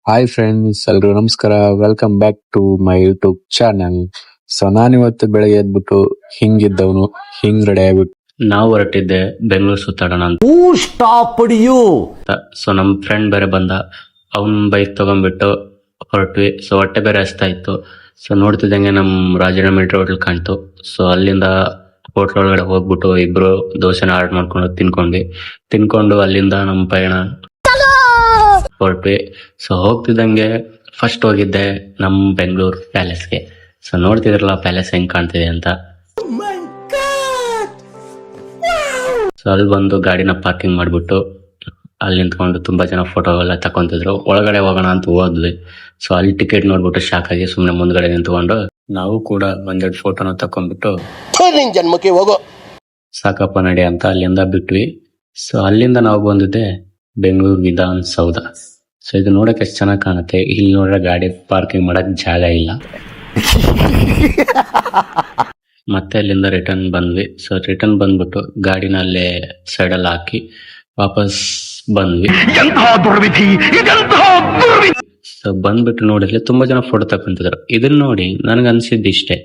Hi friends, ಎಲ್ರಿಗೂ ನಮಸ್ಕಾರ. Welcome back to my YouTube channel. So ನಾನಿವತ್ತು ಬೆಳಗ್ಗೆ ಎದ್ಬಿಟ್ಟು ಹಿಂಗಿದ್ದವನು ಹಿಂಗ್ ರೆಡಿ ಆಗ್ಬಿಟ್ಟು ನಾವು ಹೊರಟಿದ್ದೆ ಬೆಂಗಳೂರು ಸುತ್ತಾಡೋಣ ಅಂತ. ಸೊ ನಮ್ ಫ್ರೆಂಡ್ ಬೇರೆ ಬಂದ, ಅವನ್ ಬೈಕ್ ತಗೊಂಡ್ಬಿಟ್ಟು ಹೊರಟ್ವಿ. ಸೊ ಹೊಟ್ಟೆ ಬೇರೆ ಹಸ್ತಾ ಇತ್ತು. ಸೊ ನೋಡ್ತಿದ್ದಂಗೆ ನಮ್ ರಾಜನ ಮಿಲ್ಟ್ರಿ ಹೋಟ್ಲ್ ಕಾಣ್ತು. ಸೊ ಅಲ್ಲಿಂದ ಹೋಟ್ಲ್ ಒಳಗಡೆ ಹೋಗ್ಬಿಟ್ಟು ಇಬ್ರು ದೋಸೆನ ಆರ್ಡರ್ ಮಾಡ್ಕೊಂಡು ತಿನ್ಕೊಂಡು ಅಲ್ಲಿಂದ ನಮ್ ಪಯಣ ಹೊರಟ್ವಿ. ಸೊ ಹೋಗ್ತಿದ್ದಂಗೆ ಫಸ್ಟ್ ಹೋಗಿದ್ದೆ ನಮ್ ಬೆಂಗಳೂರು ಪ್ಯಾಲೇಸ್ಗೆ. ಸೊ ನೋಡ್ತಿದ್ರಲ್ಲ ಪ್ಯಾಲೇಸ್ ಹೆಂಗ್ ಕಾಣ್ತಿದೆ ಅಂತ. ಸೊ ಅಲ್ಲಿ ಬಂದು ಗಾಡಿನ ಪಾರ್ಕಿಂಗ್ ಮಾಡ್ಬಿಟ್ಟು ಅಲ್ಲಿ ನಿಂತ್ಕೊಂಡು ತುಂಬಾ ಜನ ಫೋಟೋ ಎಲ್ಲ ತಕೊಂತಿದ್ರು. ಒಳಗಡೆ ಹೋಗೋಣ ಅಂತ ಹೋದ್ವಿ. ಸೊ ಅಲ್ಲಿ ಟಿಕೆಟ್ ನೋಡ್ಬಿಟ್ಟು ಶಾಕ್ ಆಗಿ ಸುಮ್ನೆ ಮುಂದ್ಗಡೆ ನಿಂತ್ಕೊಂಡು ನಾವು ಕೂಡ ಒಂದೆರಡು ಫೋಟೋನ ತಕೊಂಡ್ಬಿಟ್ಟು ಜನ್ಮಕ್ಕೆ ಹೋಗೋ ಸಾಕಪ್ಪ ನಡಿ ಅಂತ ಅಲ್ಲಿಂದ ಬಿಟ್ವಿ. ಸೊ ಅಲ್ಲಿಂದ ನಾವು ಬಂದಿದ್ದೆ ಬೆಂಗಳೂರು ವಿಧಾನಸೌಧ. ಸೊ ಇದು ನೋಡಕ್ ಎಷ್ಟು ಚೆನ್ನಾಗಿ ಕಾಣುತ್ತೆ. ಇಲ್ಲಿ ನೋಡ್ರೆ ಗಾಡಿ ಪಾರ್ಕಿಂಗ್ ಮಾಡಕ್ ಜಾಗ ಇಲ್ಲ. ಮತ್ತೆ ಅಲ್ಲಿಂದ ರಿಟರ್ನ್ ಬಂದ್ವಿ. ಸೊ ರಿಟರ್ನ್ ಬಂದ್ಬಿಟ್ಟು ಗಾಡಿನ ಅಲ್ಲೇ ಸೈಡ್ ಅಲ್ಲಿ ಹಾಕಿ ವಾಪಸ್ ಬಂದ್ವಿ. ಸೊ ಬಂದ್ಬಿಟ್ಟು ನೋಡಿದ್ರೆ ತುಂಬಾ ಜನ ಫೋಟೋ ತಕೊಂತಿದ್ರು. ಇದನ್ನ ನೋಡಿ ನನ್ಗ ಅನ್ಸಿದ್ದು ಇಷ್ಟೇ,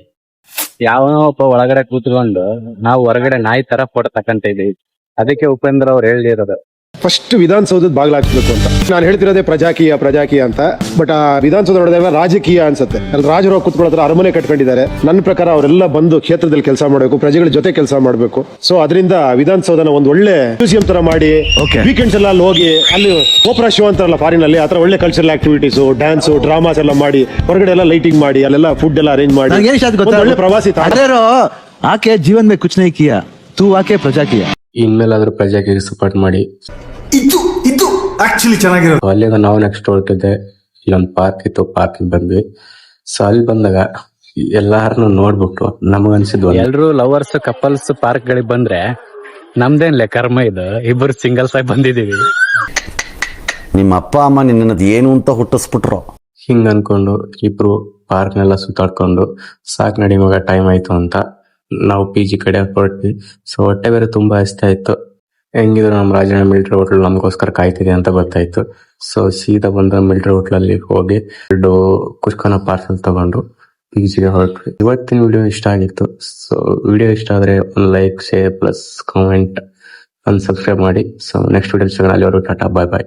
ಯಾವನೋ ಒಬ್ಬ ಒಳಗಡೆ ಕೂತ್ಕೊಂಡು ನಾವು ಹೊರಗಡೆ ನಾಯಿ ತರ ಫೋಟೋ ತಕೊಂತ ಇದೀವಿ. ಅದಕ್ಕೆ ಉಪೇಂದ್ರ ಅವ್ರು ಹೇಳಿರೋದು ಫಸ್ಟ್ ವಿಧಾನಸೌಧದ ಬಾಗ್ಲಾಕ್ಬೇಕು ಅಂತ. ನಾನು ಹೇಳ್ತಿರೋದೇ ಪ್ರಜಾಕೀಯ ಅಂತ. ಬಟ್ ಆ ವಿಧಾನಸೌಧ ನೋಡಿದಾಗ ರಾಜಕೀಯ ಅನ್ಸುತ್ತೆ. ಅಲ್ಲಿ ರಾಜರು ಕೂತ್ಕೊಳ್ಳೋದ್ರ ಅರಮನೆ ಕಟ್ಕೊಂಡಿದ್ದಾರೆ. ನನ್ನ ಪ್ರಕಾರ ಅವರೆಲ್ಲ ಬಂದು ಕ್ಷೇತ್ರದಲ್ಲಿ ಕೆಲಸ ಮಾಡಬೇಕು, ಪ್ರಜೆಗಳ ಜೊತೆ ಕೆಲಸ ಮಾಡಬೇಕು. ಸೊ ಅದರಿಂದ ವಿಧಾನಸೌಧನ ಒಂದು ಒಳ್ಳೆ ಮ್ಯೂಸಿಯಂ ತರ ಮಾಡಿ ವೀಕೆಂಡ್ಸ್ ಎಲ್ಲ ಅಲ್ಲಿ ಹೋಗಿ ಅಲ್ಲಿ ಓಪರಾ ಶೋ ಅಂತಾರಲ್ಲ ಫಾರಿನ್ ಅಲ್ಲಿ, ಆತರ ಒಳ್ಳೆ ಕಲ್ಚರಲ್ ಆಕ್ಟಿವಿಟೀಸ್, ಡ್ಯಾನ್ಸ್, ಡ್ರಾಮಾಸ್ ಎಲ್ಲ ಮಾಡಿ ಹೊರಗಡೆ ಎಲ್ಲ ಲೈಟಿಂಗ್ ಮಾಡಿ ಅಲ್ಲೆಲ್ಲ ಫುಡ್ ಎಲ್ಲ ಅರೇಂಜ್ ಮಾಡಿ ಒಳ್ಳೆ ಪ್ರವಾಸಿ ಆಕೆ ಜೀವನ್ ಮೇ ಕುಚ್ ನಹೀ ಕಿಯಾ, ತೂ ಆಕೆ ಪ್ರಜಾ ಕಿಯಾ. ಇನ್ಮೇಲಾದ್ರೂ ಪ್ರಜಾಕಿಗೆ ಸಪೋರ್ಟ್ ಮಾಡಿ. ಇದು ಆಕ್ಚುಲಿ ಚೆನ್ನಾಗಿರೋದು. ಅಲ್ಲಿಂದ ನಾವು ನೆಕ್ಸ್ಟ್ ಹೊರಟಿದ್ದೆ. ಇಲ್ಲೊಂದು ಪಾರ್ಕ್ ಇತ್ತು, ಪಾರ್ಕ್ ಬಂದ್ವಿ. ಸೊ ಅಲ್ಲಿ ಬಂದಾಗ ಎಲ್ಲಾರನ್ನು ನೋಡ್ಬಿಟ್ಟು ನಮಗನ್ಸಿದ್ವು, ಎಲ್ರು ಲವರ್ಸ್ ಕಪಲ್ಸ್ ಪಾರ್ಕ್ ಗಳಿಗೆ ಬಂದ್ರೆ ನಮ್ದೇನ್ಲೆ ಕರ್ಮ ಇದು, ಇಬ್ಬರು ಸಿಂಗಲ್ಸ್ ಆಗಿ ಬಂದಿದೀವಿ. ನಿಮ್ಮ ಅಪ್ಪ ಅಮ್ಮ ನಿನ್ನದು ಏನು ಅಂತ ಹುಟ್ಟಿಸ್ಬಿಟ್ರು. ಹಿಂಗ್ ಅನ್ಕೊಂಡು ಇಬ್ರು ಪಾರ್ಕ್ನೆಲ್ಲ ಸುತ್ತಾಡ್ಕೊಂಡು ಸಾಕ್ ನಡಿ ಮಗ ಟೈಮ್ ಆಯ್ತು ಅಂತ ನಾವು PG ಕಡೆ ಹೊರಟ್ವಿ. ಸೊ ಹೊಟ್ಟೆ ಬೇರೆ ತುಂಬಾ ಹಸ್ತಾ ಇತ್ತು. ಹೆಂಗಿದ್ರು ನಮ್ಮ ರಾಜನ ಮಿಲ್ಟ್ರಿ ಹೋಟ್ಲ್ ನಮಗೋಸ್ಕರ ಕಾಯ್ತಿದೆ ಅಂತ ಗೊತ್ತಾಯ್ತು. ಸೊ ಸೀದಾ ಬಂದ ಮಿಲ್ಟ್ರಿ ಹೋಟ್ಲಲ್ಲಿ ಹೋಗಿ 2 ಕುಷ್ಕನ ಪಾರ್ಸಲ್ ತಗೊಂಡು PGಗೆ ಹೊರಟ್ವಿ. ಇವತ್ತಿನ ವಿಡಿಯೋ ಇಷ್ಟ ಆಗಿತ್ತು. ಸೊ ವಿಡಿಯೋ ಇಷ್ಟ ಆದ್ರೆ ಒಂದು like, share plus comment, subscribe ಮಾಡಿ. ಸೊ ನೆಕ್ಸ್ಟ್ ವಿಡಿಯೋ ಸಿಗೋಣ. ಅಲ್ಲಿವರೆಗೂ ಟಾಟಾ, ಬಾಯ್ ಬಾಯ್.